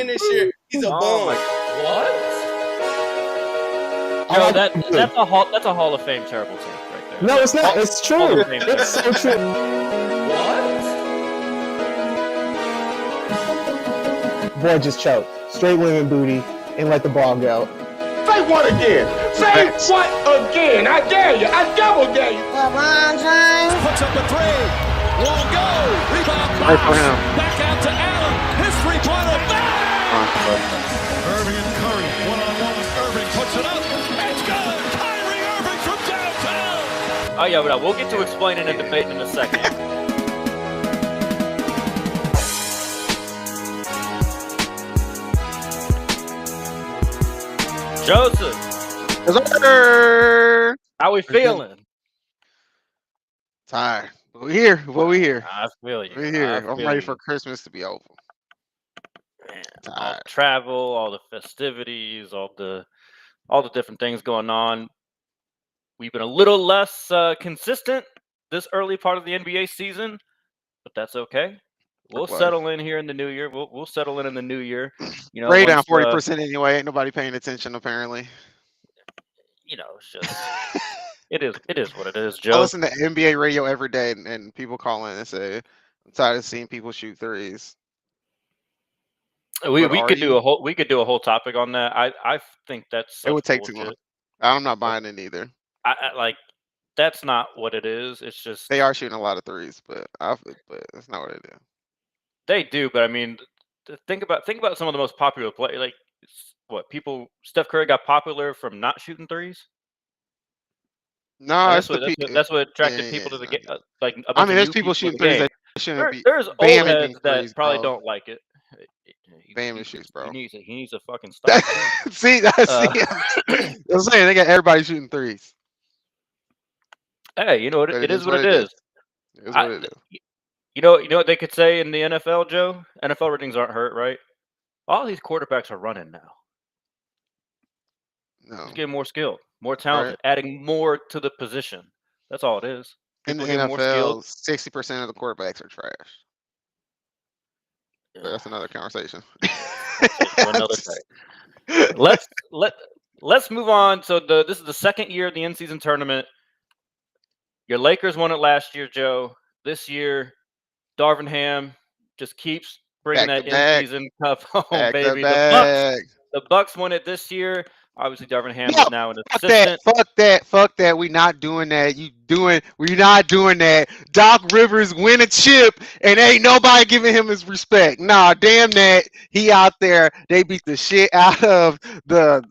finisher. He's a bum. What? Yo, that's a Hall of Fame terrible take right there. No, it's not. It's true. It's so true. What? Boy just choked. Straight women booty and let the ball go. Say what again? Say what again? I dare you. I double dare you. LeBron James puts up a three. Won't go. Rebound Right for him. back out to Allen. His three-pointer. Irving and Curry. One-on-one with Irving. Puts it up. It's good. Kyrie Irving from downtown. Oh yeah, but we'll get to explaining and debating in a second. Joseph, how we feeling? Tired. But we're here. But we're here. I feel you. We're here. I'm ready for Christmas to be over. Man, all the travel, all the festivities, all the different things going on. We've been a little less consistent this early part of the NBA season, but that's okay. We'll settle in here in the new year. We'll settle in the new year. You know, Ray down 40% anyway. Ain't nobody paying attention apparently. You know, it's just it is what it is, Joe. I listen to NBA radio every day, and people call in and say, "I'm tired of seeing people shoot threes." We could do a whole topic on that. I think that's it would take bullshit. too long. I'm not buying it either. I like that's not what it is. It's just they are shooting a lot of threes, but that's not what it is. They do, but I mean, think about some of the most popular players. Like Steph Curry got popular from not shooting threes. No, that's what attracted people to the game. Like, I mean, there's people shooting threes that shouldn't be. There's old heads that probably don't like it. Bam shoots, bro. He needs to fucking stop. See, I'm saying they got everybody shooting threes. Hey, you know what? It is what it is. It is what it is. You know what they could say in the NFL, Joe? NFL ratings aren't hurt, right? All these quarterbacks are running now. No. Just getting more skilled, more talented, adding more to the position. That's all it is. In the NFL, 60% of the quarterbacks are trash. But that's another conversation. Another day. Let's move on. So this is the second year of the in-season tournament. Your Lakers won it last year, Joe. This year, Darvin Ham just keeps bringing that in-season cup home, baby. The Bucks won it this year. Obviously, Darvin Ham is now an assistant. Fuck that. We're not doing that. We're not doing that. Doc Rivers win a chip, and ain't nobody giving him his respect. Nah, damn that. He out there. They beat the shit out of the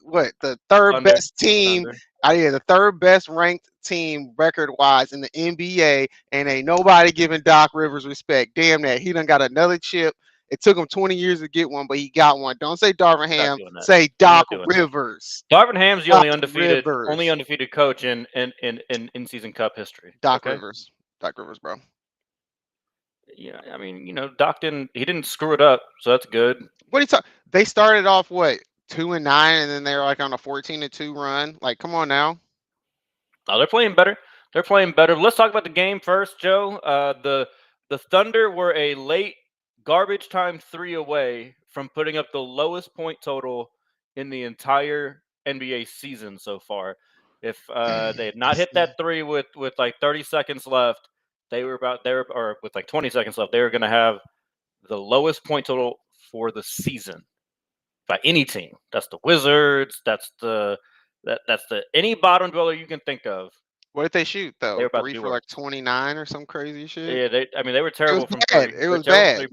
third best team. The third best ranked team record-wise in the NBA, and ain't nobody giving Doc Rivers respect. Damn that. He done got another chip. It took him 20 years to get one, but he got one. Don't say Darvin Ham. Say Doc Rivers. Darvin Ham's the only undefeated coach in in-season cup history. Doc Rivers. Doc Rivers, bro. Yeah, I mean, Doc didn't screw it up, so that's good. What are you talking? They started off 2-9, and then they were like on a 14-2 run. Like, come on now. Oh, they're playing better. Let's talk about the game first, Joe. The Thunder were a late garbage time 3 away from putting up the lowest point total in the entire NBA season so far. If they had not hit that 3 with like 30 seconds left, or with like 20 seconds left, they were going to have the lowest point total for the season by any team. That's the Wizards. That's the any bottom dweller you can think of. What did they shoot though? They were 3 for like 29 or some crazy shit. Yeah, they were terrible from 30. It was bad.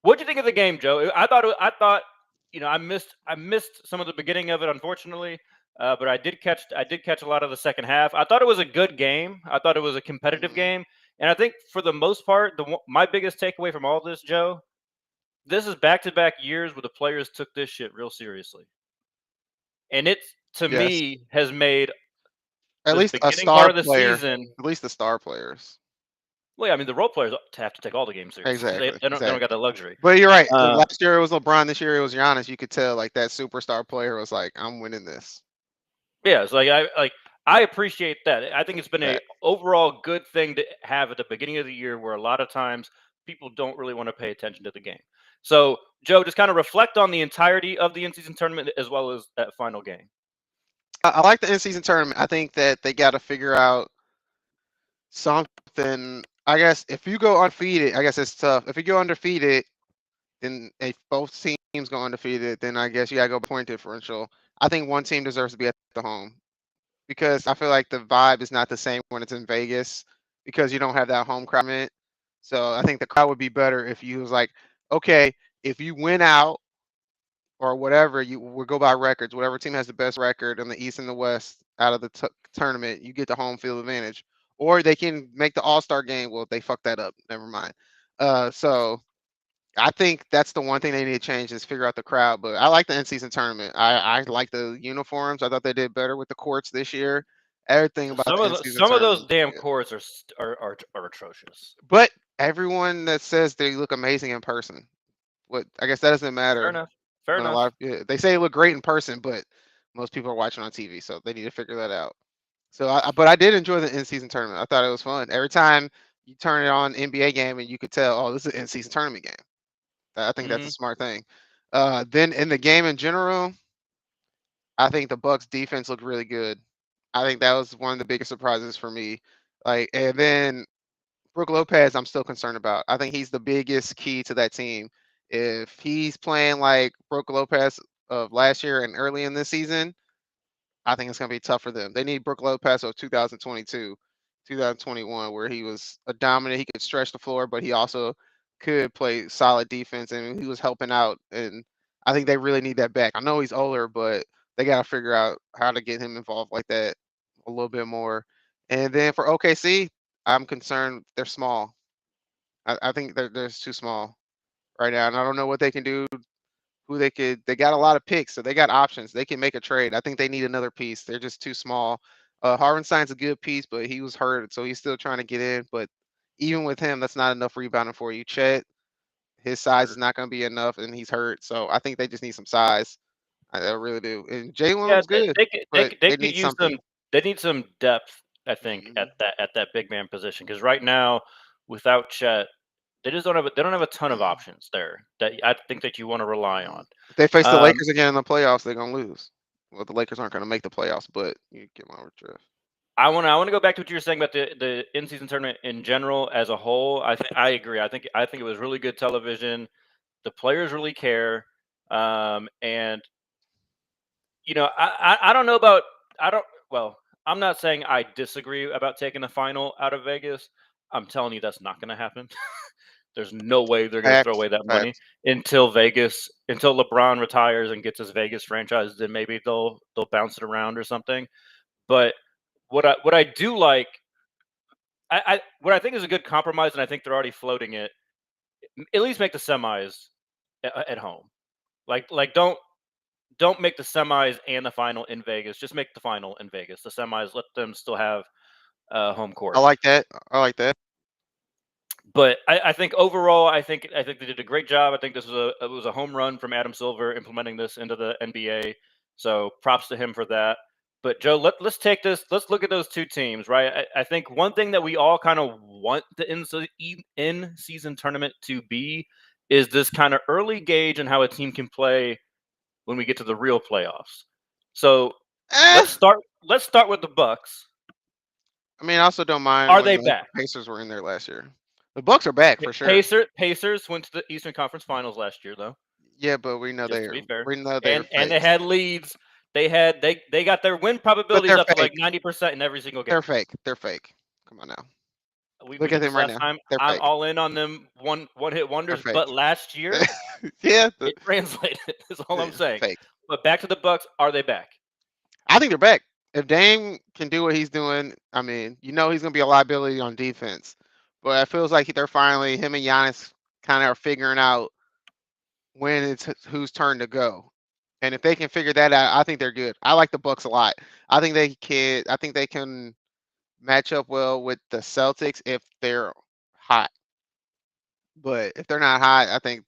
What'd you think of the game, Joe? I thought I missed some of the beginning of it, unfortunately, but I did catch a lot of the second half. I thought it was a good game. I thought it was a competitive game, and I think for the most part, my biggest takeaway from all this, Joe, this is back-to-back years where the players took this shit real seriously, and it to me has made at least a star player. At least the star players. Well, yeah, I mean, the role players have to take all the games seriously. Exactly. They don't got that luxury. But you're right. Last year it was LeBron. This year it was Giannis. You could tell like that superstar player was like, "I'm winning this." Yeah, it's I appreciate that. I think it's been an overall good thing to have at the beginning of the year, where a lot of times people don't really want to pay attention to the game. So, Joe, just kind of reflect on the entirety of the in-season tournament as well as that final game. I like the in-season tournament. I think that they got to figure out something. I guess if you go undefeated, I guess it's tough. If you go undefeated, then if both teams go undefeated, then I guess you gotta go point differential. I think one team deserves to be at the home because I feel like the vibe is not the same when it's in Vegas because you don't have that home crowd element. So I think the crowd would be better if you was like, okay, if you win out or whatever, you will go by records. Whatever team has the best record in the East and the West out of the tournament, you get the home field advantage. Or they can make the All Star game. Well, they fucked that up. Never mind. So I think that's the one thing they need to change is figure out the crowd. But I like the in-season tournament. I like the uniforms. I thought they did better with the courts this year. Everything about the in-season Some of those tournament. damn courts are atrocious. But everyone that says they look amazing in person, what I guess that doesn't matter. Fair enough. Fair When a enough. lot of, they say they look great in person, but most people are watching on TV, so they need to figure that out. So, but I did enjoy the in-season tournament. I thought it was fun. Every time you turn it on NBA game, and you could tell, oh, this is an in-season tournament game. I think that's a smart thing. Then in the game in general, I think the Bucks defense looked really good. I think that was one of the biggest surprises for me. Like, and then Brook Lopez, I'm still concerned about. I think he's the biggest key to that team. If he's playing like Brook Lopez of last year and early in this season, I think it's going to be tough for them. They need Brook Lopez of 2022, 2021, where he was a dominant. He could stretch the floor, but he also could play solid defense, and he was helping out. And I think they really need that back. I know he's older, but they got to figure out how to get him involved like that a little bit more. And then for OKC, I'm concerned they're small. I think they're just too small right now, and I don't know what they can do who they got a lot of picks, so they got options. They can make a trade. I think they need another piece. They're just too small. Harvenstein's a good piece, but he was hurt, so he's still trying to get in. But even with him, that's not enough rebounding for you. Chet, his size is not going to be enough, and he's hurt. So I think they just need some size. I really do. And Jalen Yeah, was good, but they they could need use something. they need some depth, I think, Mhm. at that big man position because right now, without Chet, they don't have a ton of options there that I think that you want to rely on. If they face the Um, Lakers again in the playoffs, they're going to lose. Well, the Lakers aren't going to make the playoffs, but you get my drift. I want to go back to what you were saying about the in season tournament in general as a whole. I agree. I think it was really good television. The players really care, and you know I don't know about I don't well I'm not saying I disagree about taking the final out of Vegas. I'm telling you that's not going to happen. There's no way they're going to throw Facts, away that money facts. until LeBron retires and gets his Vegas franchise. Then maybe they'll bounce it around or something. But what I do like, what I think is a good compromise, and I think they're already floating it. At least make the semis at home. Like don't make the semis and the final in Vegas. Just make the final in Vegas. The semis, let them still have home I court. like that. I like that. But I think overall, I think they did a great job. I think it was a home run from Adam Silver implementing this into the NBA. So props to him for that. But Joe, let's take this. Let's look at those two teams, right? I think one thing that we all kind of want the in season tournament to be is this kind of early gauge on how a team can play when we get to the real playoffs. So Eh, let's start with the Bucks. I mean, I also don't mind Are when they the back? Pacers were in there last year. The Bucks are back for sure. Pacers went to the Eastern Conference Finals last year, though. Yeah, but we know Just to be fair, they're and they fakes. had leads. They got their win But probabilities they're up to like fake. 90% in every single game. They're fake. They're fake. Come on now. We Look did at this them right last now. time. They're I'm fake. all in on them one hit They're wonders, fake. but last year Yeah, it translated. Is all I'm saying. fake. But back to the Bucks. Are they back? I think they're back. If Dame can do what he's doing, I mean, he's gonna be a liability on defense. But it feels like they're finally him and Giannis kind of are figuring out when it's whose turn to go. And if they can figure that out, I think they're good. I like the Bucks a lot. I think they can. I think they can match up well with the Celtics if they're hot. But if they're not hot, I think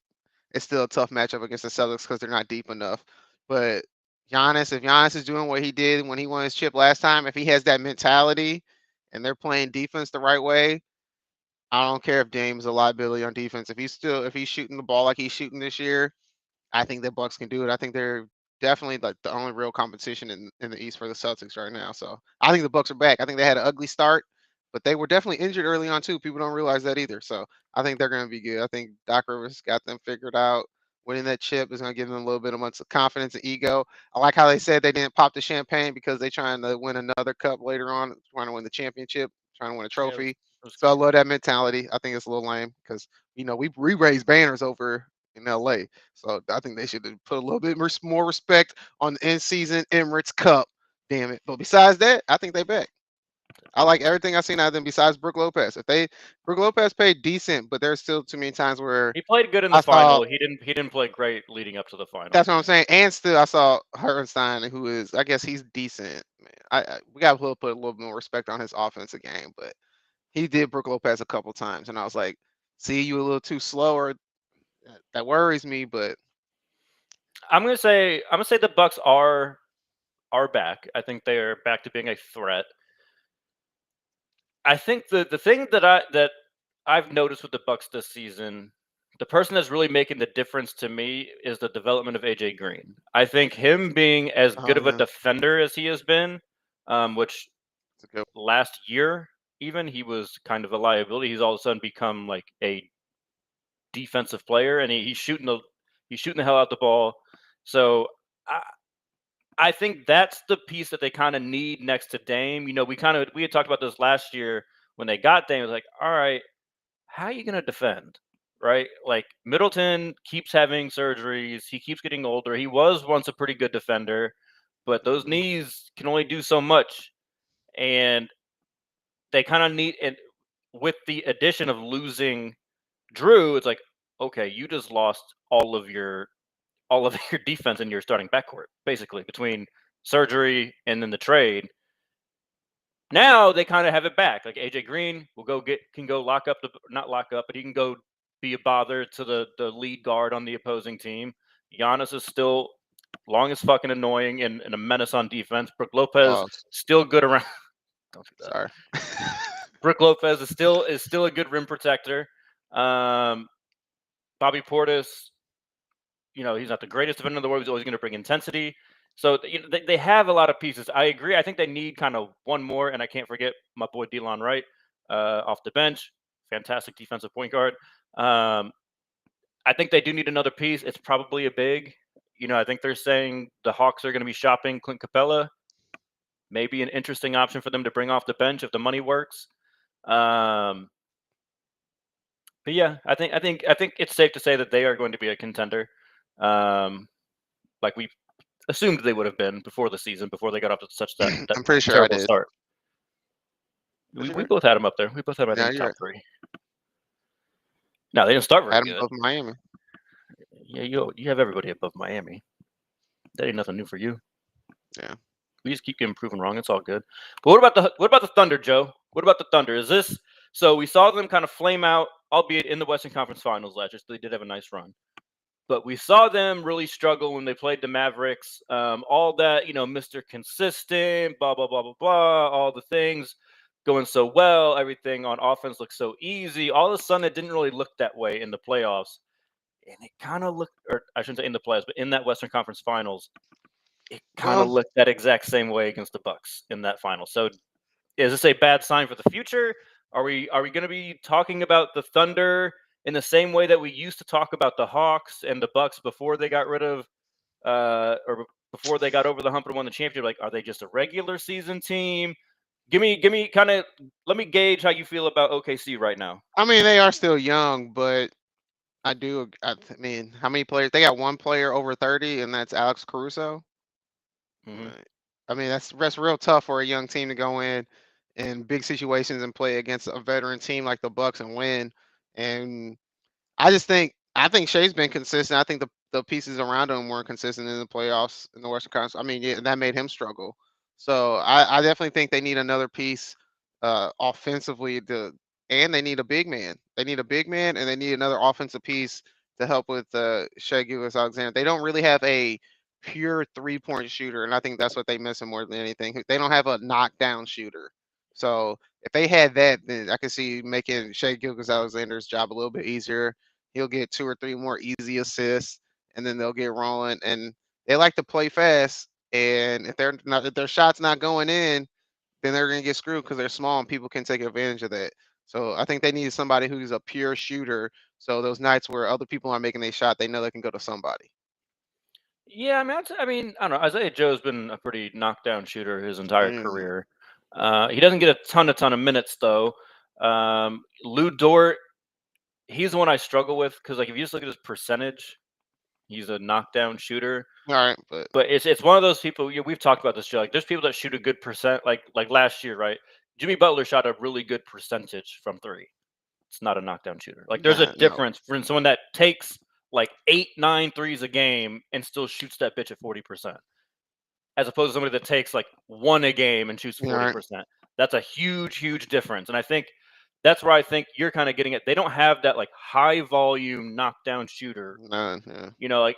it's still a tough matchup against the Celtics because they're not deep enough. But if Giannis is doing what he did when he won his chip last time, if he has that mentality and they're playing defense the right way, I don't care if Dame's a liability on defense. If he's shooting the ball like he's shooting this year, I think the Bucks can do it. I think they're definitely like the only real competition in the East for the Celtics right now. So I think the Bucks are back. I think they had an ugly start, but they were definitely injured early on too. People don't realize that either. So I think they're going to be good. I think Doc Rivers got them figured out. Winning that chip is going to give them a little bit of much confidence and ego. I like how they said they didn't pop the champagne because they're trying to win another cup later on, trying to win the championship, trying to win a Yeah, trophy. it was So I cute. love that mentality. I think it's a little lame because we raised banners over in LA. So I think they should put a little bit more respect on the in-season Emirates Cup. Damn it! But besides that, I think they back. I like everything I've seen out of them besides Brook Lopez. Brook Lopez played decent, but there's still too many times where He played good in the I saw. final. He didn't play great leading up to the final. That's what I'm saying. And still, I saw Hartenstein, who is, I guess he's decent. Man, we got to put a little bit more respect on his offensive game, but he did Brook Lopez a couple times, and I was like, "See, you a little too slow," or that worries me. But I'm gonna say the Bucks are back. I think they are back to being a threat. I think the thing that I've noticed with the Bucks this season, the person that's really making the difference to me is the development of AJ Green. I think him being as good oh of a yeah, defender as he has been, which it's a good. last year even he was kind of a liability. He's all of a sudden become like a defensive player, and he's shooting the hell out the ball. So I, I think that's the piece that they kind of need next to Dame. We had talked about this last year when they got Dame. It was like, all right, how are you going to defend? Right? Like Middleton keeps having surgeries. He keeps getting older. He was once a pretty good defender, but those Mhm. knees can only do so much. And they kind of need and with the addition of losing Drew, it's like, okay, you just lost all of your defense in your starting backcourt, basically, between surgery and then the trade. Now they kind of have it back. Like AJ Green can go lock up the not lock up, but he can go be a bother to the lead guard on the opposing team. Giannis is still long as fucking annoying and a menace on defense. Brook Lopez Pause. still good around. Don't do that. Sorry. Brook Lopez is still a good rim protector. Um, Bobby Portis, he's not the greatest defender in the world. He's always going to bring intensity. So they have a lot of pieces. I agree. I think they need kind of one more, and I can't forget my boy Delon Wright off the bench. Fantastic defensive point guard. Um, I think they do need another piece. It's probably a big. I think they're saying the Hawks are going to be shopping Clint Capella. Maybe an interesting option for them to bring off the bench if the money works. But yeah, I think it's safe to say that they are going to be a contender. Like we assumed they would have been before the season, before they got off to such that I'm pretty sure I terrible did. start. Was We, you we there? both had them up there. We both had them, I Yeah, think, you're top right. three. No, they didn't start very Had them good. above Miami. Yeah, you have everybody above Miami. That ain't nothing new for you. Yeah. We just keep getting proven wrong. It's all good. But what about the Thunder, Joe? What about the Thunder? Is this so? We saw them kind of flame out, albeit in the Western Conference Finals last year. So they did have a nice run. But we saw them really struggle when they played the Mavericks. All that, Mr. Consistent, blah, blah, blah, blah, blah, all the things going so well. Everything on offense looks so easy. All of a sudden, it didn't really look that way in the playoffs. And it kind of looked, or I shouldn't say in the playoffs, but in that Western Conference Finals, it kind of Well, looked that exact same way against the Bucks in that final. So is this a bad sign for the future? Are we going to be talking about the Thunder in the same way that we used to talk about the Hawks and the Bucks before they got rid of or before they got over the hump and won the championship? Like, are they just a regular season team? Give me kind of let me gauge how you feel about OKC right now. I mean, they are still young, but I mean, how many players? They got one player over 30, and that's Alex Caruso. Hmm. Right. I mean, that's real tough for a young team to go in big situations and play against a veteran team like the Bucks and win. And I think Shea's been consistent. I think the pieces around him weren't consistent in the playoffs in the Western Conference. I mean, yeah, that made him struggle. So I definitely think they need another piece offensively and they need a big man. They need a big man and they need another offensive piece to help with Shea Gilgeous-Alexander. They don't really have a pure 3-point shooter, and I think that's what they missing more than anything. They don't have a knockdown shooter. So If they had that, then I could see making Shea Gilgeous-Alexander's job a little bit easier. He'll get 2 or 3 more easy assists, and then they'll get rolling. And they like to play fast. And if their shot's not going in, then they're gonna get screwed because they're small and people can take advantage of that. So I think they need somebody who's a pure shooter. So those nights where other people aren't making a shot, they know they can go to somebody. Yeah, I don't know. Isaiah Joe's been a pretty knockdown shooter his entire Mm. career. He doesn't get a ton of minutes though. Lou Dort, he's the one I struggle with because like if you just look at his percentage, he's a knockdown shooter. All right, but But it's one of those people. We've talked about this, Joe. Like there's people that shoot a good percent. Like last year, right? Jimmy Butler shot a really good percentage from three. It's not a knockdown shooter. Like there's a nah, no, difference from someone that takes like 8, 9 threes a game and still shoots that bitch at 40%, as opposed to somebody that takes like one a game and shoots all right, 40%. That's a huge difference. And I think that's where I think you're kind of getting it. They don't have that like high volume knockdown shooter. none. Yeah. Like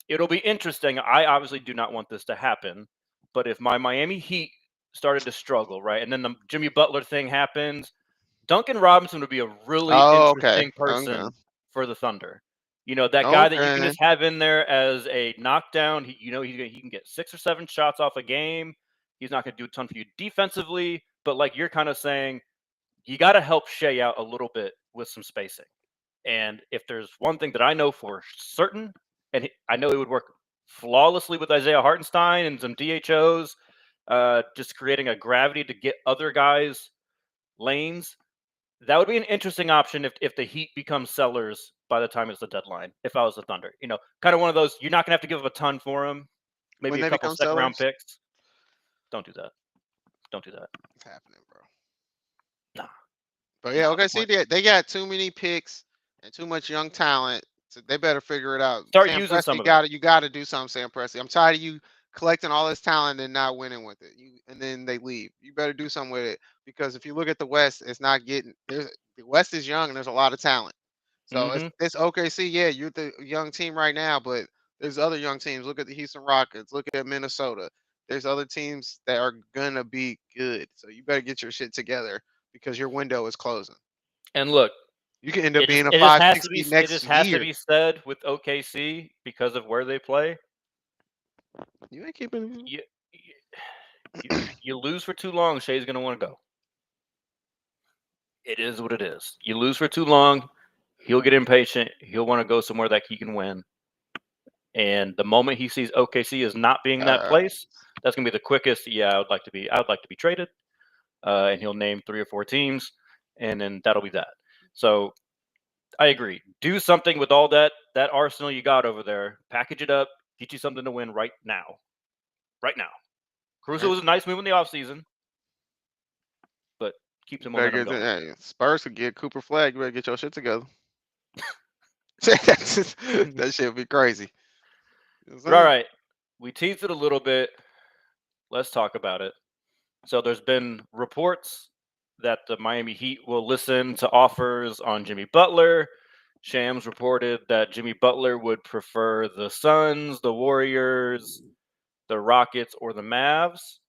it'll be interesting. I obviously do not want this to happen, but if my Miami Heat started to struggle, right, and then the Jimmy Butler thing happens, Duncan Robinson would be a really Oh, okay, interesting okay, person for the Thunder. That guy that you can okay. just have in there as a knockdown. He can get 6 or 7 shots off a game. He's not going to do a ton for you defensively, but like you're kind of saying, you got to help Shea out a little bit with some spacing. And if there's one thing that I know for certain, and I know it would work flawlessly with Isaiah Hartenstein and some DHOs, just creating a gravity to get other guys lanes. That would be an interesting option if the Heat become sellers by the time it's the deadline. If I was the Thunder, kind of one of those. You're not gonna have to give up a ton for him. When Maybe a they couple become second round sellers, picks. Don't do that. Don't do that. it's happening, bro. Nah. But yeah, Nah. okay. See, they got too many picks and too much young talent. So they better figure it out. Start Sam using Presti some of it. you got to do something, Sam Presti. I'm tired of you collecting all this talent and not winning with it. And then they leave. You better do something with it because if you look at the West, it's not getting the West is young and there's a lot of talent. So Mm-hmm. it's OKC. Yeah, you're the young team right now, but there's other young teams. Look at the Houston Rockets. Look at Minnesota. There's other teams that are gonna be good. So you better get your shit together because your window is closing. And look, You can end up it just being a it just five, has six to be seed it next just has to year. be said with OKC because of where they play. You ain't keeping. You you lose for too long, Shea's gonna want to go. It is what it is. You lose for too long, he'll get impatient. He'll want to go somewhere that he can win. And the moment he sees OKC is not being that Uh, place, that's gonna be the quickest. Yeah, I would like to be traded. And he'll name 3 or 4 teams, and then that'll be that. So I agree. Do something with all that arsenal you got over there. Package it up. Get you something to win right now. Right now. Caruso was a nice move in the offseason, but keep the better momentum get going. hey, Spurs could get Cooper Flag. You better get your shit together. That shit would be crazy. You know what I'm But all saying? right, we teased it a little bit. Let's talk about it. So there's been reports that the Miami Heat will listen to offers on Jimmy Butler. Shams reported that Jimmy Butler would prefer the Suns, the Warriors, the Rockets, or the Mavs.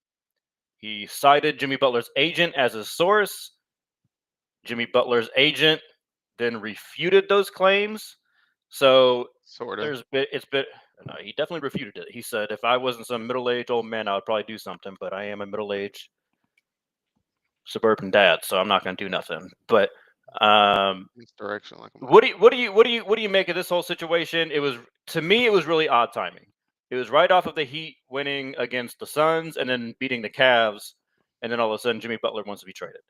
He cited Jimmy Butler's agent as a source. Jimmy Butler's agent then refuted those claims. So Sorta. it's been no, he definitely refuted it. He said, if I wasn't some middle-aged old man, I would probably do something, but I am a middle-aged suburban dad, so I'm not going to do nothing. But Misdirection, like a what do you make of this whole situation? To me, it was really odd timing. It was right off of the Heat winning against the Suns and then beating the Cavs, and then all of a sudden Jimmy Butler wants to be traded,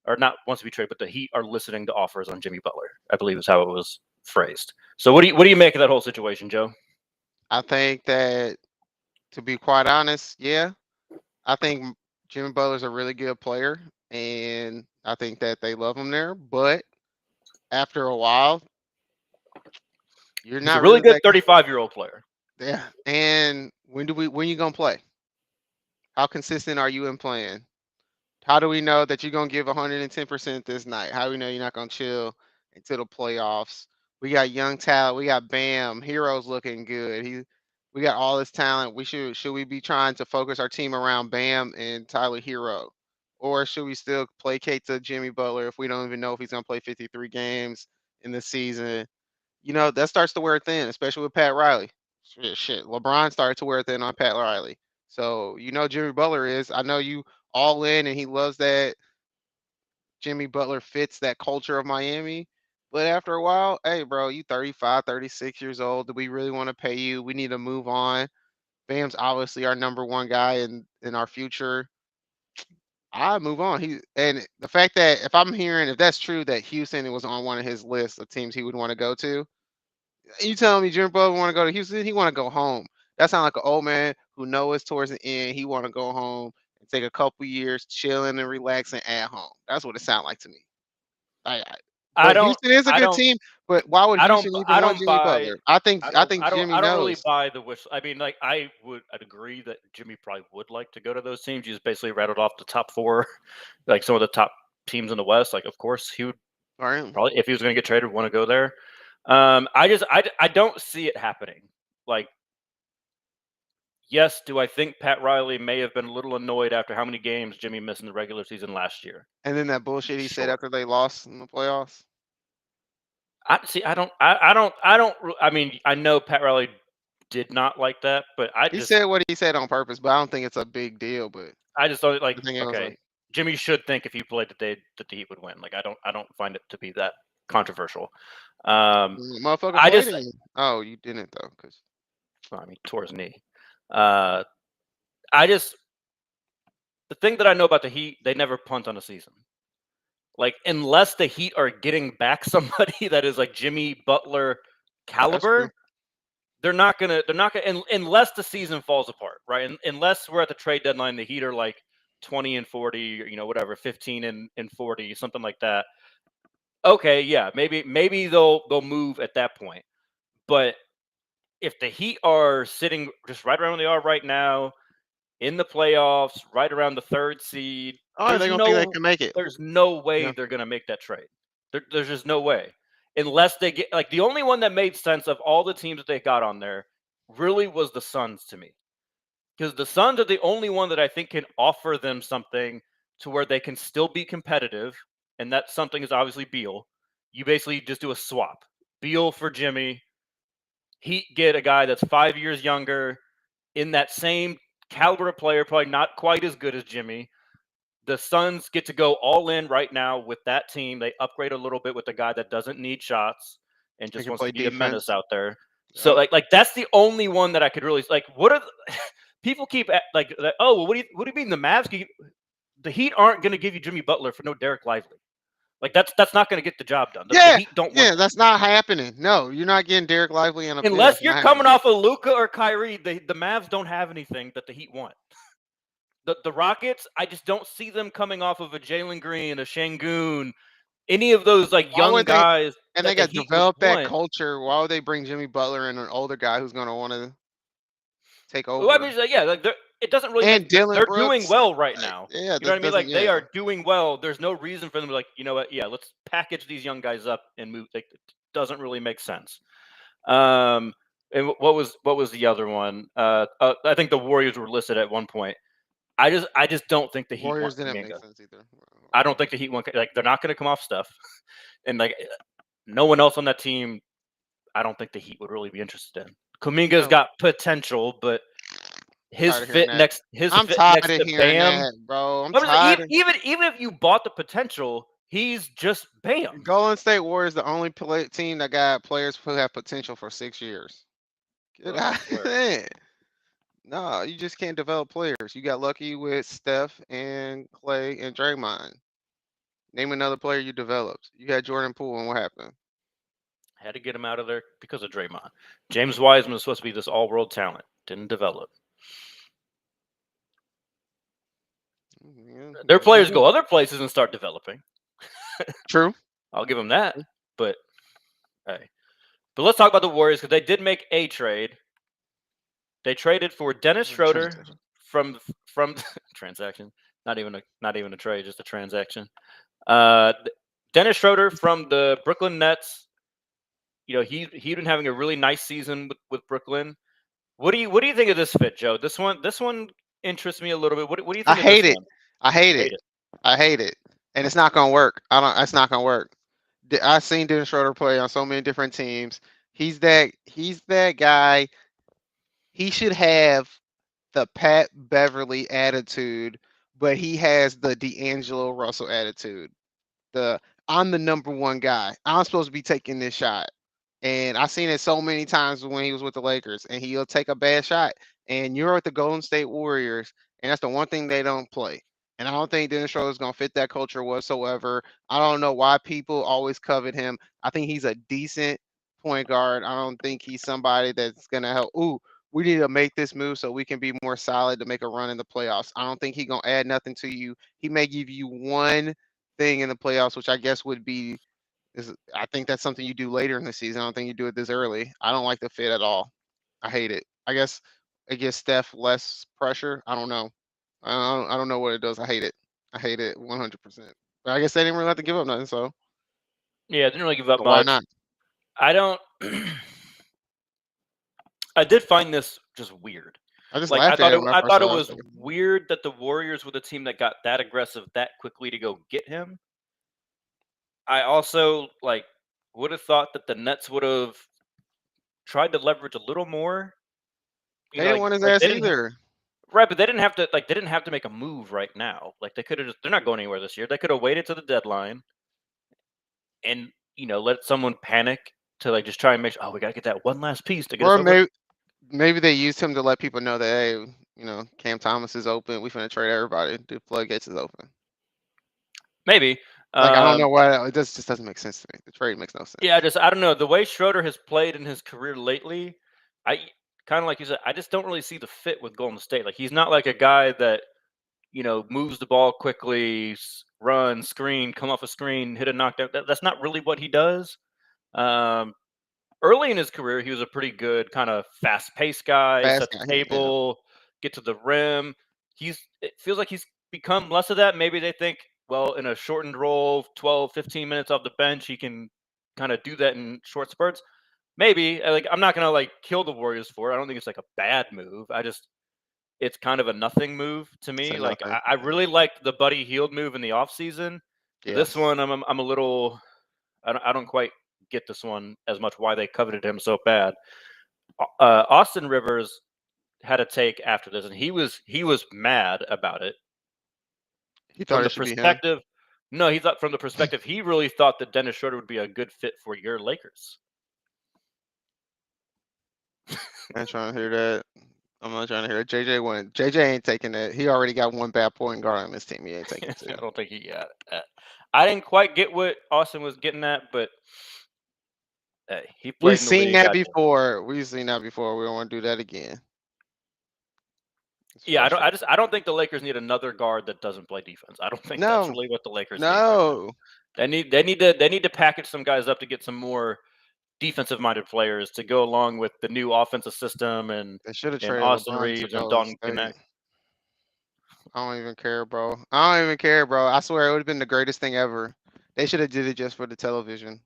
or not wants to be traded, but the Heat are listening to offers on Jimmy Butler. I believe is how it was phrased. So what do you make of that whole situation, Joe? I think that, to be quite honest, yeah, I think Jimmy Butler's a really good player, and I think that they love him there. But after a while, you're He's a not really really good that. 35-year-old player. Yeah. And when you gonna play? How consistent are you in playing? How do we know that you're gonna give 110% this night? How do we know you're not gonna chill until the playoffs? We got young talent. We got Bam. Hero's looking good. We got all this talent. Should we be trying to focus our team around Bam and Tyler Hero, or should we still placate to Jimmy Butler if we don't even know if he's gonna play 53 games in the season? That starts to wear thin, especially with Pat Riley. Shit. LeBron started to wear thin on Pat Riley. So Jimmy Butler is. I know you all in, and he loves that. Jimmy Butler fits that culture of Miami. But after a while, hey, bro, you 35, 36 years old. Do we really want to pay you? We need to move on. Bam's obviously our number one guy in our future. I move on. And the fact that if that's true that Houston was on one of his lists of teams he would want to go to, you telling me Jimmy Butler want to go to Houston? He want to go home. That sounds like an old man who knows towards the end he want to go home and take a couple years chilling and relaxing at home. That's what it sounds like to me. I But don't. Houston is a I good don't. team. But why would I don't. Houston even I want don't Jimmy buy. Butler? I think Jimmy I don't really knows. buy the wish. I mean, like I'd agree that Jimmy probably would like to go to those teams. You just basically rattled off the top four, like some of the top teams in the West. Like, of course, he would All right. probably, if he was going to get traded, want to go there. I don't see it happening. Like, yes, do I think Pat Riley may have been a little annoyed after how many games Jimmy missed in the regular season last year? And then that bullshit he said Sure. after they lost in the playoffs. I mean, I know Pat Riley did not like that, but He said what he said on purpose, but I don't think it's a big deal. But I just don't like. I think it was Okay, Jimmy should think if he played today that the Heat would win. Like, I don't find it to be that controversial. motherfucker I played just, it. Oh, you didn't though, because I mean, tore his knee. The thing that I know about the Heat, they never punt on a season. Like, unless the Heat are getting back somebody that is like Jimmy Butler caliber, they're not gonna unless the season falls apart, right? Unless we're at the trade deadline, the Heat are like 20 and 40, or, whatever, 15 and 40, something like that. Okay, yeah, maybe they'll move at that point. But if the Heat are sitting just right around where they are right now, in the playoffs, right around the third seed, they're gonna think they can make it. there's no way Yeah. they're gonna make that trade. There's just no way. Unless they get, like, the only one that made sense of all the teams that they got on there really was the Suns to me. Because the Suns are the only one that I think can offer them something to where they can still be competitive. And that something is obviously Beal. You basically just do a swap. Beal for Jimmy. Heat get a guy that's 5 years younger in that same caliber of player, probably not quite as good as Jimmy. The Suns get to go all in right now with that team. They upgrade a little bit with a guy that doesn't need shots and just wants to be a menace out there. So like that's the only one that I could really like. What are people keep like? Oh, well, what do you mean the Mavs? The Heat aren't going to give you Jimmy Butler for no Derek Lively. Like that's not going to get the job done. The Heat don't want that's not happening. No, you're not getting Derek Lively in a unless you're coming off of Luka or Kyrie. The Mavs don't have anything that the Heat want. The Rockets, I just don't see them coming off of a Jalen Green, a Şengün, any of those like young guys. And they got developed that culture. Why would they bring Jimmy Butler and an older guy who's going to want to take over? Well, I mean, yeah, like it doesn't really. And Dylan they're Brooks, doing well right now. Yeah, you know what I mean. Like they are doing well. There's no reason for them to be like, you know what? Yeah, let's package these young guys up and move. Like, it doesn't really make sense. And what was the other one? I think the Warriors were listed at one point. I just don't think the Heat Warriors want didn't make sense either. I don't think the Heat want, like, they're not going to come off stuff, and like no one else on that team, I don't think the Heat would really be interested in. Kuminga's got potential, but his fit next to Bam, bro. I'm tired. Even if you bought the potential, he's just Bam. Golden State Warriors the only team that got players who have potential for 6 years. Get out of there. No, you just can't develop players. You got lucky with Steph and Clay and Draymond. Name another player you developed. You had Jordan Poole, and what happened? Had to get him out of there because of Draymond. James Wiseman was supposed to be this all-world talent. Didn't develop. Yeah, their players go other places and start developing. True. I'll give them that. But hey. But let's talk about the Warriors because they did make a trade. They traded for Dennis Schroeder from transaction. Not even a trade, just a transaction. Dennis Schroeder from the Brooklyn Nets. You know, he's been having a really nice season with Brooklyn. What do you think of this fit, Joe? This one interests me a little bit. What do you think? I hate it. I hate it, and it's not gonna work. I don't. It's not gonna work. I've seen Dennis Schroeder play on so many different teams. He's that. He's that guy. He should have the Pat Beverly attitude, but he has the D'Angelo Russell attitude. The I'm the number one guy. I'm supposed to be taking this shot. And I've seen it so many times when he was with the Lakers, and he'll take a bad shot. And you're with the Golden State Warriors, and that's the one thing they don't play. And I don't think Dennis Schroeder is going to fit that culture whatsoever. I don't know why people always covet him. I think he's a decent point guard. I don't think he's somebody that's going to help. Ooh, we need to make this move so we can be more solid to make a run in the playoffs. I don't think he's going to add nothing to you. He may give you one thing in the playoffs, which I guess would be I think that's something you do later in the season. I don't think you do it this early. I don't like the fit at all. I hate it. I guess it gives Steph less pressure. I don't know. I don't know what it does. I hate it. I hate it 100%. But I guess they didn't really have to give up nothing, so Yeah, didn't really give up why much. not? I don't. I did find this just weird. I just Like I laughed thought at it. it when I I first thought it saw was it. weird that the Warriors were the team that got that aggressive that quickly to go get him. I also would have thought that the Nets would have tried to leverage a little more. They didn't want his Like ass they didn't. either. Right, but they didn't have to. They didn't have to make a move right now. Like they could have just. They're not going anywhere this year. They could have waited to the deadline, and let someone panic to just try and make. Oh, we gotta get that one last piece to get us Or over. maybe they used him to let people know that hey, Cam Thomas is open. We finna trade everybody. The floodgates is open. Maybe. Like I don't know why it just doesn't make sense to me. The trade makes no sense. Yeah, I don't know the way Schroeder has played in his career lately. I kind of like you said. I just don't really see the fit with Golden State. Like he's not like a guy that moves the ball quickly, run, screen, come off a screen, hit a knockdown. That's not really what he does. Early in his career, he was a pretty good kind of fast-paced guy, Fast set the guy, yeah. table, get to the rim. It feels like he's become less of that. Maybe they think, well, in a shortened role, 12, 15 minutes off the bench, he can kind of do that in short spurts. Maybe. I'm not gonna kill the Warriors for it. I don't think it's a bad move. It's kind of a nothing move to me. Say nothing. I really liked the Buddy Hield move in the offseason. This Yes. one, I'm a little. I don't quite get this one as much. Why they coveted him so bad? Austin Rivers had a take after this, and he was mad about it. He From thought the it should be him. perspective, no, he thought from the perspective he really thought that Dennis Schroeder would be a good fit for your Lakers. I ain't trying to hear that. I'm not trying to hear it. JJ went. JJ ain't taking it. He already got one bad point guard on his team. He ain't taking I it. don't think he got it. I didn't quite get what Austin was getting at, but hey, he played We've in the seen league. that before. We've seen that before. We don't want to do that again. It's Yeah, frustrating. I don't think the Lakers need another guard that doesn't play defense. I don't think that's No. really what the Lakers need. No. They need to package some guys up to get some more defensive minded players to go along with the new offensive system and They should have traded Austin LeBron to Reeves and Golden Dalton State. Knecht. I don't even care, bro. I don't even care, bro. I swear it would have been the greatest thing ever. They should have did it just for the television.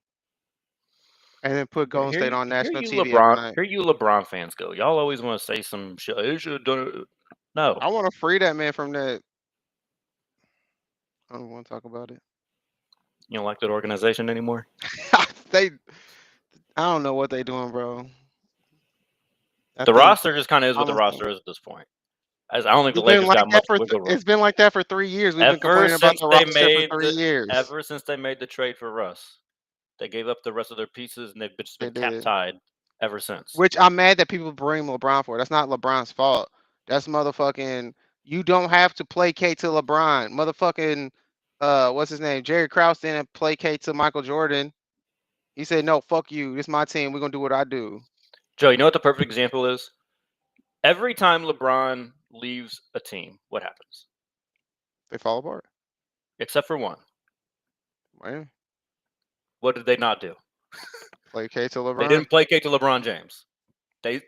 And then put Golden State on national TV every night. Here you LeBron fans go. Y'all always want to say some shit. They should have done it. No. I want to free that man from that. I don't want to talk about it. You don't like that organization anymore? I don't know what they doing, bro. The roster just kind of is what the roster is at this point. I don't think the Lakers got much wiggle room. It's been like that for 3 years. We've been complaining about the roster for 3 years. Ever since they made the trade for Russ, they gave up the rest of their pieces, and they've just been cap tied ever since. Which I'm mad that people blame LeBron for. That's not LeBron's fault. That's motherfucking. You don't have to placate to LeBron. Motherfucking. What's his name? Jerry Krause didn't placate to Michael Jordan. He said, "No, fuck you. This is my team. We're gonna do what I do." Joe, you know what the perfect example is? Every time LeBron leaves a team, what happens? They fall apart. Except for one. Man. What did they not do? Placate to LeBron. They didn't placate to LeBron James. They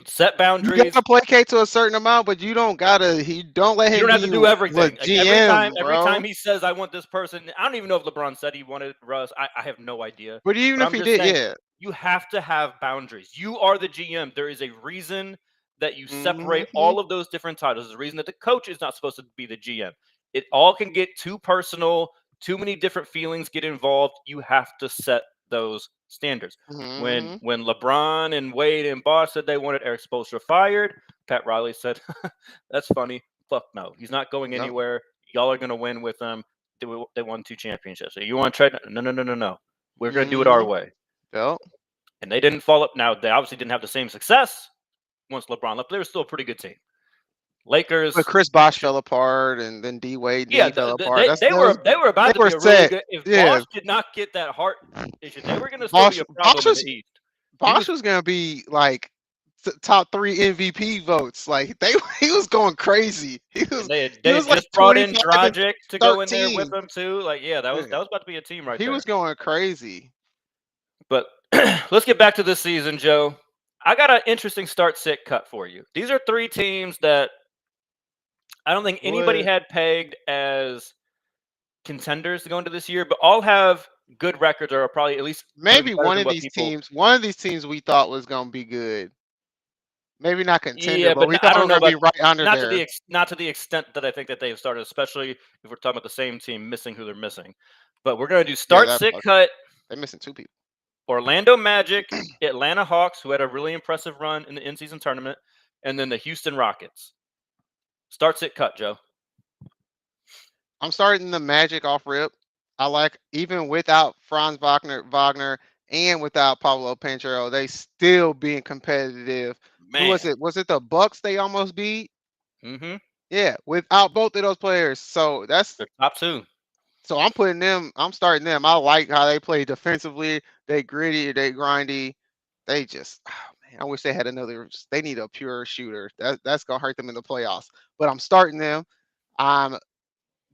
set boundaries. You gotta placate to a certain amount, but you don't gotta. You don't let him. You don't have to do everything. GM, every time he says, "I want this person," I don't even know if LeBron said he wanted Russ. I have no idea. But even if he did, yeah. You have to have boundaries. You are the GM. There is a reason that you separate all of those different titles. There's a reason that the coach is not supposed to be the GM. it all can get too personal. Too many different feelings get involved. You have to set those standards. Mhm. When LeBron and Wade and Bosh said they wanted Eric Spoelstra fired, Pat Riley said, "That's funny. Fuck no, he's not going Yep. anywhere. Y'all are going to win with him. They won 2 championships. So you want to trade? No. We're going to do it our Mhm. way." Yep. And they didn't follow up. Now they obviously didn't have the same success once LeBron left. They were still a pretty good team. But Lakers, Chris Bosh fell apart, and then D Wade yeah, fell apart. they were They about to were be a really set. good. If Yeah, Bosh did not get that heart issue, they were going to still be Bosh a Bosh problem in was the East. Bosh was gonna be like top 3 MVP votes. Like he was going crazy. He And was they had like just brought in 25 and Dragic to go in there with 13. them too. Like, yeah, that was Yeah. about to be a team right He there. was going crazy. But let's get back to this season, Joe. I got an interesting start sit cut for you. These are 3 teams that I don't think anybody What? had pegged as contenders to go into this year, but all have good records or are probably at least going to be Maybe better than what people. one of these teams we thought was gonna be good. Maybe not contender, Yeah, but but we I thought we don't were know gonna be about right under not to there. not to the extent that I think that they've started, especially if we're talking about the same team missing who they're missing. But we're going to do Yeah, start, that sit, part. cut. They're missing 2 people. Orlando Magic, Atlanta Hawks, who had a really impressive run in the in-season tournament, and then the Houston Rockets. Start, sit, cut, Joe. I'm starting the Magic off rip. I like even without Franz Wagner and without Pablo Panchero, they still being competitive. Who was Man. it? Was it the Bucks they almost beat? Mm-hmm. Yeah, without both of those players. So They're top 2. so I'm starting them. I like how they play defensively. They gritty, they grindy. They just man, I wish they had they need a pure shooter. That's gonna hurt them in the playoffs. But I'm starting them. I'm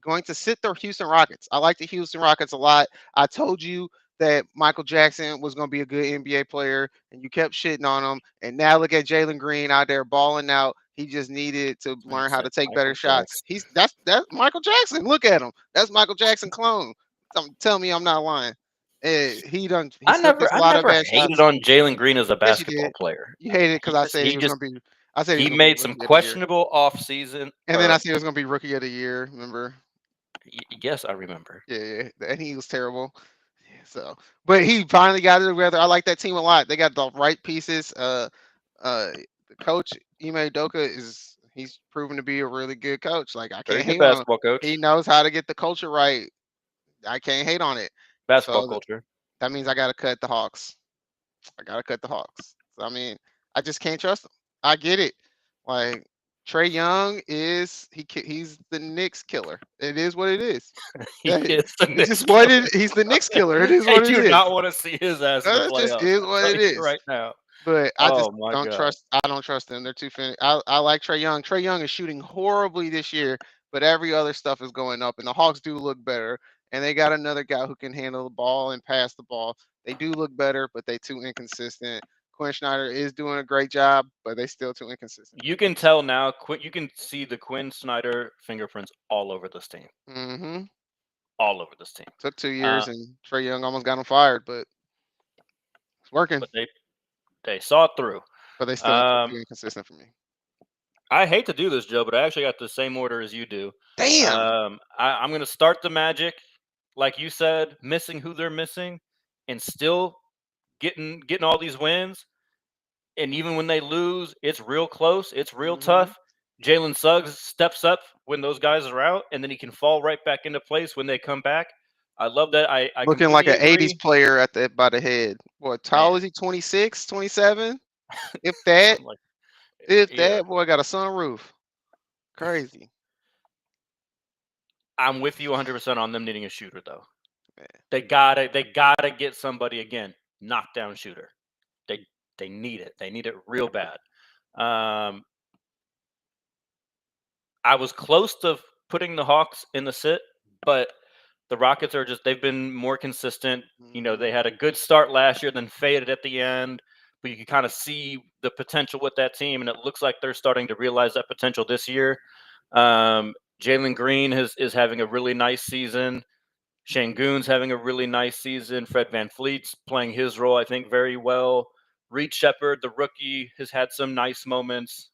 going to sit the Houston Rockets. I like the Houston Rockets a lot. I told you that Michael Jackson was going to be a good NBA player, and you kept shitting on him. And now look at Jalen Green out there balling out. He just needed to I learn how said to take better Michael shots. Jackson. That's Michael Jackson. Look at him. That's Michael Jackson clone. Tell me I'm not lying. He still takes a I lot of never bad hated shots. on Jalen Green as a Yes, you basketball did. player. You hated it because I said he He was just going to be. I said he he was going to be made some rookie of the year, questionable off season. and then I said he was going to be rookie of the year. Remember? Yes, I remember. Yeah, and he was terrible. Yeah, so, but he finally got it together. I like that team a lot. They got the right pieces. The coach Ime Doka he's proven to be a really good coach. Like I Very can't good hate on him. basketball coach. He knows how to get the culture right. I can't hate on it. Basketball So culture. that means I gotta cut the Hawks. I gotta cut the Hawks. So I mean, I just can't trust them. I get it. Like Trey Young he's the Knicks killer. It is what it is. He is the It's Knicks just what killer. it. He's the Knicks killer. It is I what it do is. not want to see his ass in the That just playoffs. is I'm what it telling you is. right now. But I just Oh my don't god. trust. I don't trust them. They're too finished. I like Trey Young. Trey Young is shooting horribly this year, but every other stuff is going up, and the Hawks do look better. And they got another guy who can handle the ball and pass the ball. They do look better, but they too inconsistent. Quinn Snyder is doing a great job, but they still too inconsistent. You can tell now. You can see the Quinn Snyder fingerprints all over this team. Mm-hmm. All over this team. Took 2 Uh, years, and Trey Young almost got him fired, but it's working. but they saw it through. But they still too inconsistent for me. I hate to do this, Joe, but I actually got the same order as you do. Damn. I'm going to start the Magic, like you said, missing who they're missing, and still getting all these wins. And even when they lose, it's real close. It's real tough. Jalen Suggs steps up when those guys are out, and then he can fall right back into place when they come back. I love that. I Looking like completely an agree. 80s player by the head. What, how old is he? 26, 27? If that, Something like yeah. boy got a sunroof. Crazy. I'm with you 100% on them needing a shooter, though. Man. They gotta get somebody again, knockdown shooter. They need it. They need it real bad. I was close to putting the Hawks in the sit, but the Rockets are they've been more consistent. You know, they had a good start last year, then faded at the end, but you can kind of see the potential with that team, and it looks like they're starting to realize that potential this year. Jalen Green is having a really nice season. Şengün's having a really nice season. Fred VanVleet's playing his role, I think, very well. Reed Shepherd, the rookie, has had some nice moments.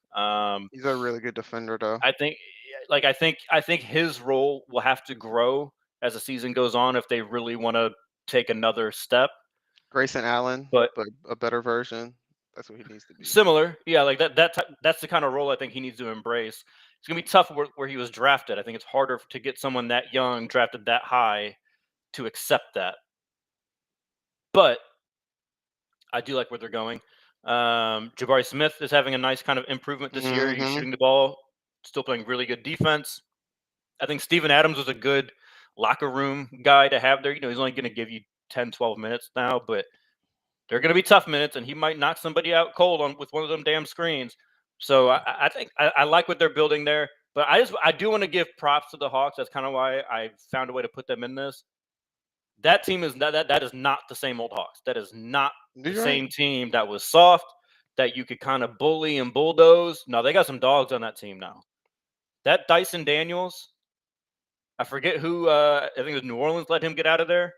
He's a really good defender, though. I think like I think his role will have to grow as the season goes on if they really want to take another step. Grayson Allen, But but a better version. That's what he needs to be. similar, yeah, like that's the kind of role I think he needs to embrace. It's gonna be tough where he was drafted. I think it's harder to get someone that young drafted that high to accept that. But I do like where they're going. Jabari Smith is having a nice kind of improvement this year. He's Mhm. shooting the ball, still playing really good defense. I think Steven Adams was a good locker room guy to have there. You know, he's only going to give you 10, 12 minutes now, but they're going to be tough minutes, and he might knock somebody out cold with one of them damn screens. So I think I like what they're building there. But I do want to give props to the Hawks. That's kind of why I found a way to put them in this. That team is that is not the same old Hawks. That is not the You're right. same team that was soft, that you could kind of bully and bulldoze. No, they got some dogs on that team now. That Dyson Daniels, I forget who. I think it was New Orleans let him get out of there.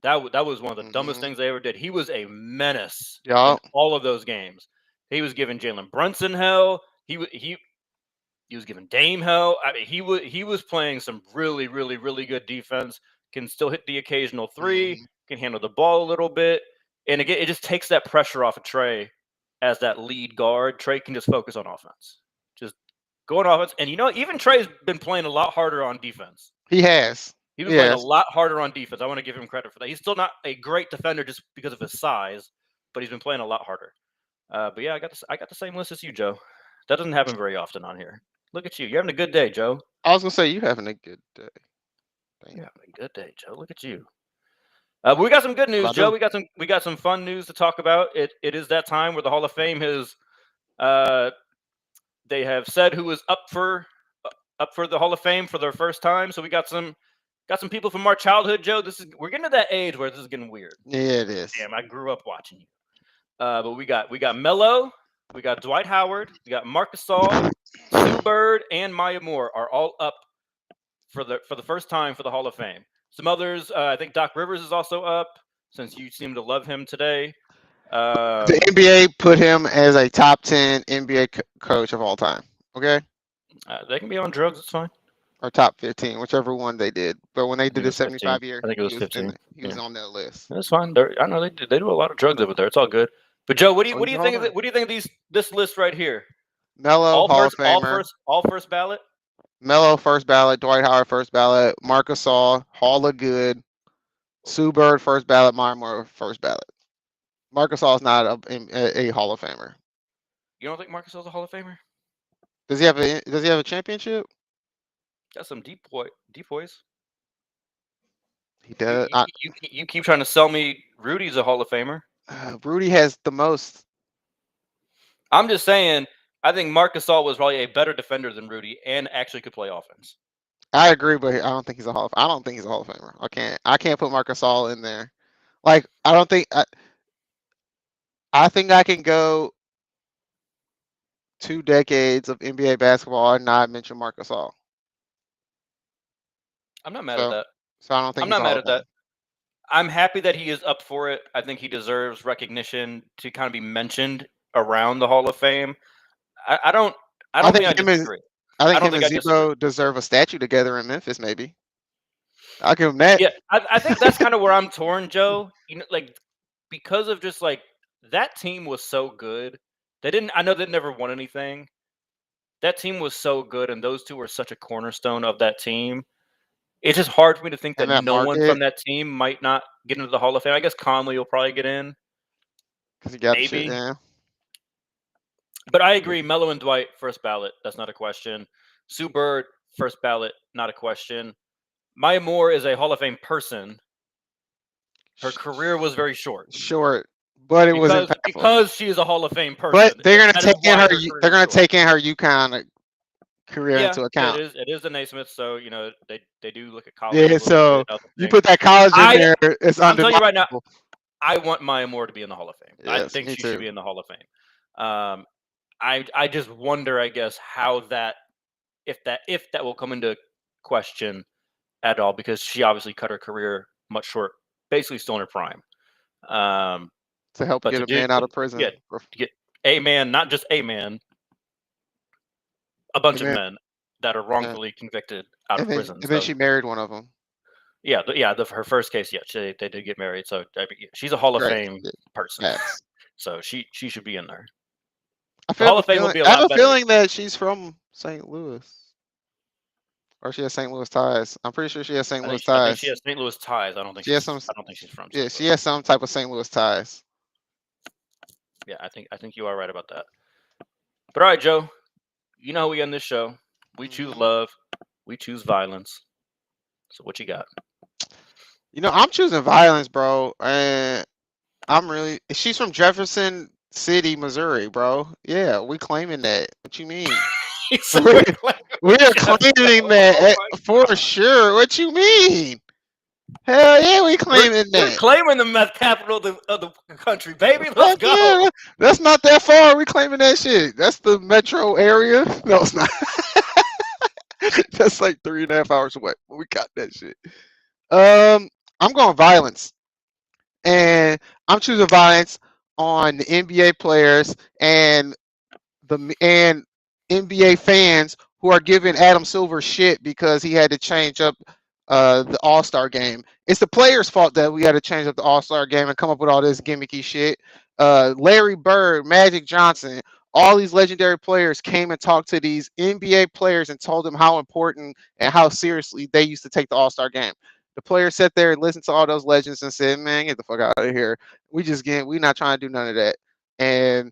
That was one of the dumbest Mhm. things they ever did. He was a menace in Yup. all of those games. He was giving Jalen Brunson hell. He was giving Dame hell. I mean, he was playing some really, really, really good defense. Can still hit the occasional three. Mhm. Can handle the ball a little bit. And again, it just takes that pressure off of Trey as that lead guard. Trey can just focus on offense. Just go on offense. And even Trey's been playing a lot harder on defense. He has. He's been playing a Yes. lot harder on defense. I want to give him credit for that. He's still not a great defender just because of his size, but he's been playing a lot harder. But yeah, I got the same list as you, Joe. That doesn't happen very often on here. Look at you. You're having a good day, Joe. I was gonna say you having a good day. You're having a good day, Joe. Look at you. But we got some good news, I Joe. do. We got some fun news to talk about. It is that time where the Hall of Fame has they have said who is up for the Hall of Fame for their first time. So we got some people from our childhood, Joe. We're getting to that age where this is getting weird. Yeah, it is. Damn, I grew up watching you. But we got Melo, we got Dwight Howard, we got Marcus Gasol, Sue Bird, and Maya Moore are all up for the first time for the Hall of Fame. Some others, I think Doc Rivers is also up, since you seem to love him today. The NBA put him as a top 10 NBA coach of all time. Okay, They can be on drugs. It's fine. or top 15, whichever one they did. But when they think did it the was 15. 75 year, I think it was 15. He was on that list. That's fine. I know they do a lot of drugs over there. It's all good. But Joe, what do you he's think all of what do you think of this list right here? Melo, Hall of Famer. All first ballot. Melo, first ballot. Dwight Howard, first ballot. Marcus Gasol, Hall of Good. Sue Bird, first ballot. Maya Moore, first ballot. Marcus Gasol is not a Hall of Famer. You don't think Marcus is a Hall of Famer? Does he have a championship? Got some deep boys. He does. You keep trying to sell me Rudy's a Hall of Famer. Rudy has the most. I'm just saying, I think Marcus Gasol was probably a better defender than Rudy and actually could play offense. I agree, but I don't think he's a Hall of Famer. I can't put Marcus Gasol in there. Like, I don't think I think I can go 2 decades of NBA basketball and not mention Marcus Gasol. I'm not mad at that. So I don't think I'm not mad at that. I'm happy that he is up for it. I think he deserves recognition to kind of be mentioned around the Hall of Fame. I don't think I disagree. I think him and Zebo deserve a statue together in Memphis, maybe. I'll give him that. Yeah, I think that's kind of where I'm torn, Joe. Like, because of just like that team was so good. I know they never won anything. That team was so good, and those two were such a cornerstone of that team. It's just hard for me to think that no one from that team might not get into the Hall of Fame. I guess Conley will probably get in. Because he got maybe. Shit, yeah. But I agree, Melo and Dwight, first ballot. That's not a question. Sue Bird, first ballot, not a question. Maya Moore is a Hall of Fame person. Her career was very short. But it was impactful. Because she is a Hall of Fame person. But they're gonna take in her. They're gonna take in her UConn career into account. It is the Naismith, so they do look at college. Yeah, so you put that college in there. It's I'm telling you right now, I want Maya Moore to be in the Hall of Fame. Yes, I think she should be in the Hall of Fame. I just wonder, I guess, how if that will come into question at all, because she obviously cut her career much short, basically still in her prime. To help get a man out of prison. To get a man, not just a man, a bunch of men that are wrongfully convicted out of prison. And then she married one of them. Yeah, her first case, they did get married. So she's a Hall of Right. Fame person. Facts. So she should be in there. I The Hall of Fame would be a I have lot a better. feeling that she's from St. Louis. Or she has St. Louis ties. I'm pretty sure she has St. Louis ties. I think she has St. Louis ties. I don't think she's from. Yeah, she has some type of St. Louis ties. Yeah, I think you are right about that. But all right, Joe, you know how we end this show. We choose love. We choose violence. So what you got? You know, I'm choosing violence, bro. And she's from Jefferson City, Missouri, bro. Yeah, we claiming that. What you mean? We are claiming that for sure. What you mean? Hell yeah, we claiming that. We're claiming the meth capital of the country, baby. Let's go. Yeah, that's not that far. We claiming that shit. That's the metro area. No, it's not. That's like 3.5 hours away. We got that shit. I'm going violence, and I'm choosing violence on the NBA players and NBA fans who are giving Adam Silver shit because he had to change up the All-Star game. It's the players' fault that we had to change up the All-Star game and come up with all this gimmicky shit. Larry Bird, Magic Johnson, all these legendary players came and talked to these NBA players and told them how important and how seriously they used to take the All-Star game. The players sat there and listened to all those legends and said, "Man, get the fuck out of here. We're not trying to do none of that." And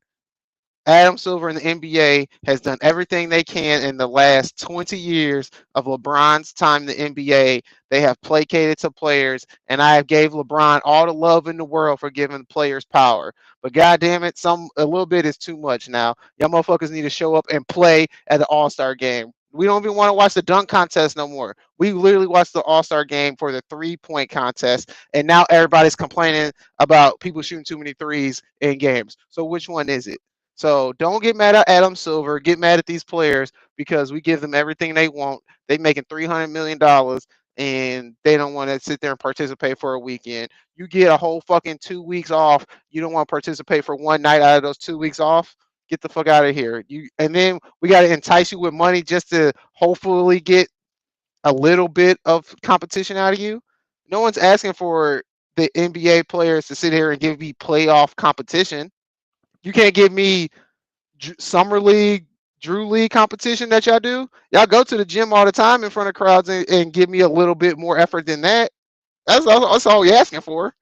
Adam Silver and the NBA has done everything they can in the last 20 years of LeBron's time in the NBA. They have placated to players, and I have gave LeBron all the love in the world for giving players power. But goddamn it, a little bit is too much now. Y'all motherfuckers need to show up and play at the All-Star game. We don't even want to watch the dunk contest no more. We literally watched the All-Star game for the 3-point contest, and now everybody's complaining about people shooting too many threes in games. So which one is it? So don't get mad at Adam Silver. Get mad at these players because we give them everything they want. They making $300 million and they don't want to sit there and participate for a weekend. You get a whole fucking 2 weeks off. You don't want to participate for one night out of those 2 weeks off. Get the fuck out of here. And then we got to entice you with money just to hopefully get a little bit of competition out of you. No one's asking for the NBA players to sit here and give me playoff competition. You can't give me summer league, Drew League competition that y'all do. Y'all go to the gym all the time in front of crowds and give me a little bit more effort than that. That's all we're asking for.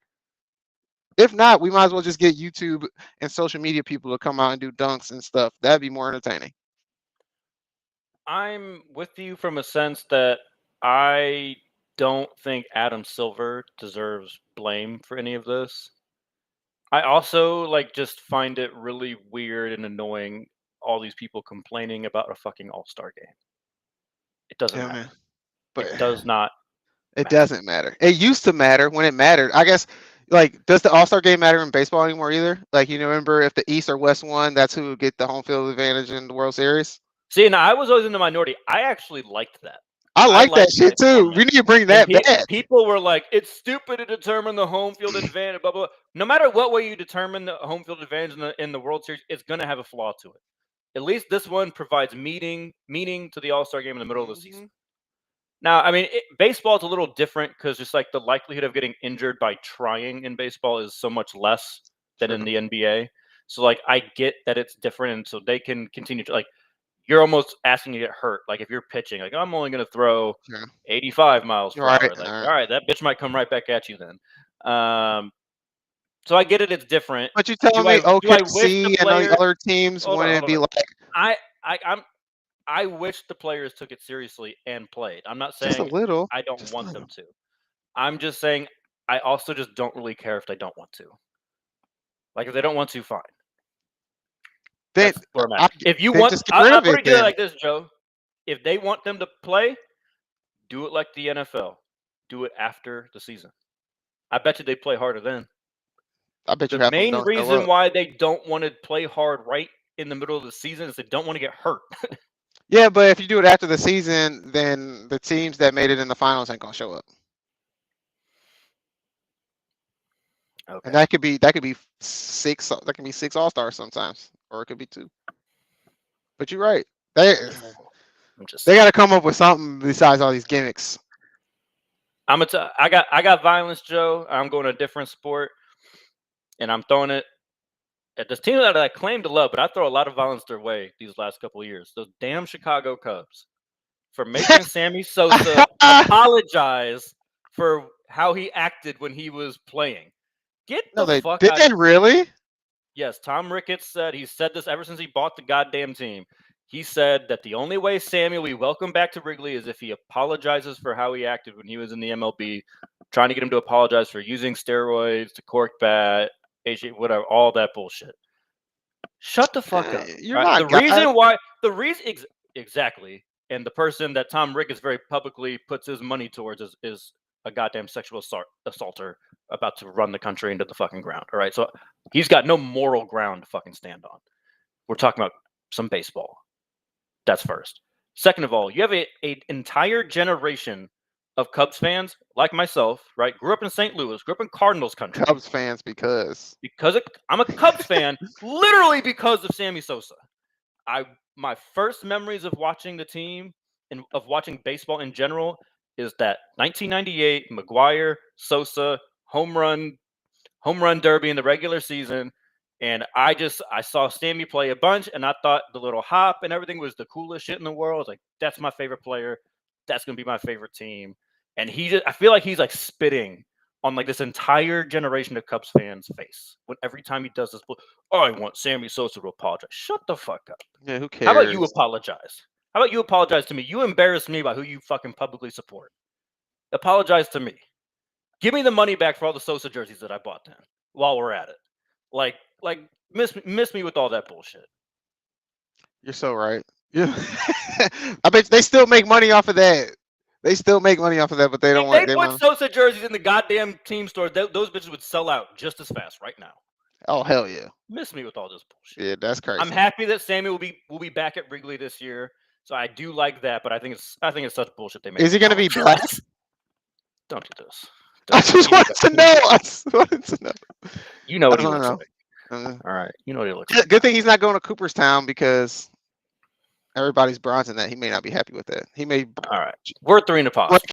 If not, we might as well just get YouTube and social media people to come out and do dunks and stuff. That'd be more entertaining. I'm with you from a sense that I don't think Adam Silver deserves blame for any of this. I also just find it really weird and annoying all these people complaining about a fucking All-Star game. It doesn't matter. Man. But it does not. It doesn't matter. It used to matter when it mattered. I guess, does the All-Star game matter in baseball anymore either? You remember if the East or West won, that's who would get the home field advantage in the World Series? See, now I was always in the minority. I actually liked that. I like that shit too. We need to bring that back. People were like, it's stupid to determine the home field advantage, blah, blah, blah. No matter what way you determine the home field advantage in the World Series, it's going to have a flaw to it. At least this one provides meaning to the All-Star game in the middle of the season. Now, I mean, baseball is a little different because just the likelihood of getting injured by trying in baseball is so much less than in the NBA. So, I get that it's different, and so they can continue to, you're almost asking to get hurt. If you're pitching, I'm only going to throw 85 miles per hour. All right, that bitch might come right back at you then. So I get it. It's different. But you telling me OKC and the other teams wouldn't be like? I wish the players took it seriously and played. I'm not saying just a little. I don't want them to. I'm just saying I also just don't really care if they don't want to. If they don't want to, fine. Then, if you want, I'll put it like this, Joe. If they want them to play, do it like the NFL. Do it after the season. I bet you they play harder then. I bet you the main reason why they don't want to play hard right in the middle of the season is they don't want to get hurt. Yeah, but if you do it after the season, then the teams that made it in the finals ain't gonna show up. Okay. And that could be 6. That can be 6 All-Stars sometimes, or it could be 2. But you're right. just They got to come up with something besides all these gimmicks. I got violence, Joe. I'm going to a different sport, and I'm throwing it at this team that I claim to love, but I throw a lot of violence their way these last couple of years. Those damn Chicago Cubs for making Sammy Sosa apologize for how he acted when he was playing. Get No, the they fuck did out. they really? Yes, Tom Ricketts said he's said this ever since he bought the goddamn team. He said that the only way Sammy will be welcomed back to Wrigley is if he apologizes for how he acted when he was in the MLB, trying to get him to apologize for using steroids, to cork bat, whatever, all that bullshit. Shut the fuck up. You're right? not The God. reason why exactly, and the person that Tom Ricketts very publicly puts his money towards is a goddamn sexual assaulter about to run the country into the fucking ground. All right, so he's got no moral ground to fucking stand on. We're talking about some baseball. That's first. Second of all, you have an entire generation of Cubs fans like myself, right? Grew up in St. Louis, grew up in Cardinals country. Cubs fans because I'm a Cubs fan, literally because of Sammy Sosa. My first memories of watching the team and of watching baseball in general is that 1998 McGuire Sosa home run derby in the regular season. And I saw Sammy play a bunch, and I thought the little hop and everything was the coolest shit in the world. I was like, that's my favorite player. That's gonna be my favorite team. And I feel like he's like spitting on like this entire generation of Cubs fans' face when every time he does this. I want Sammy Sosa to apologize. Shut the fuck up. yeah, who cares? How about you apologize? How about you apologize to me? You embarrassed me by who you fucking publicly support. Apologize to me. Give me the money back for all the Sosa jerseys that I bought then. While we're at it, like miss me with all that bullshit. You're so right. Yeah, I bet they still make money off of that. They still make money off of that, but they don't If want. they put Sosa jerseys in the goddamn team store, those bitches would sell out just as fast right now. Oh hell yeah! Miss me with all this bullshit. Yeah, that's crazy. I'm happy that Sammy will be back at Wrigley this year, so I do like that. But I think it's such bullshit they make. Is he gonna be black? Don't do this. I just wanted to know. I just wanted to know. You know what he I looks don't like. know. All right, you know what he looks like. Good thing he's not going to Cooperstown because everybody's bronzing that. He may not be happy with that. He may. All right, we're 3 in the pot.